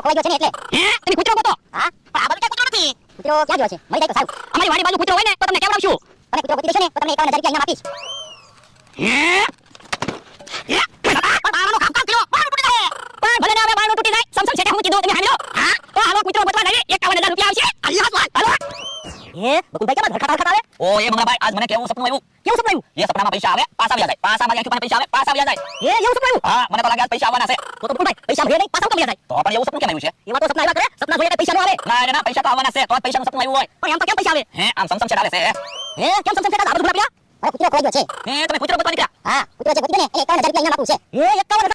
ખોવાઈ ગયો છે ને એટલે. હે તમે કૂતરો ગોતો? હા પણ આ બધું ક્યાં કૂતરો નથી. કૂતરો ક્યાં ગયો છે? મળી જાય તો સારું. અમારી વાડી બાજુ કૂતરો હોય ને તો તમને કેવડાવશું. તમે કૂતરો ગોતી દેશો ને તો તમને 51,000 રૂપિયા ઇનામ આપીશ. હે પણ બારણું કામ કર્યો બારણું તૂટી જાય. પણ ભલે ને હવે બારણું તૂટી જાય સમસમ છે હું કીધું તમે હાલો. હા તો હાલો કૂતરો ગોતવા જઈએ 51,000 રૂપિયા આવશે. હાલો હે બકુલભાઈ કેમ ખડખડ આવે? ઓ એ મંગાભાઈ આજ મને કેવું સપનું આવ્યું. કેવું સપનું આવ્યું? એ સપનામાં પૈસા આવે પાછા આવી જાય. પાછા મારી આંખી પર પૈસા આવે પાછા આવી જાય. હે એવું સપનું આવ્યું? હા મને તો લાગે આજ પૈસા આવવાના છે. તો બકુલભાઈ પૈસા ભરે નહીં પાછા કેમ જાય? તો પણ એવું સપનું કેમ આવ્યું છે? એમાં તો સપના આવ્યા કરે સપના જોઈએ પૈસા ન આવે. ના પૈસા તો આવવાના છે તો જ પૈસાનું સપનું આવ્યું હોય. પણ આમ તો કેમ પૈસા આવે? હે આમ સમસમ છે હે કેમ સમસમ છે આ બધું ભૂલા પડ્યા? અરે કૂતરો ખોવાઈ ગયો છે. હે તમે કૂતરો ગોતવા નીકળ્યા? હા કૂતરો છે ગોતી દે ને 51,000 રૂપિયા ઇનામ આપું છે. હે 51,000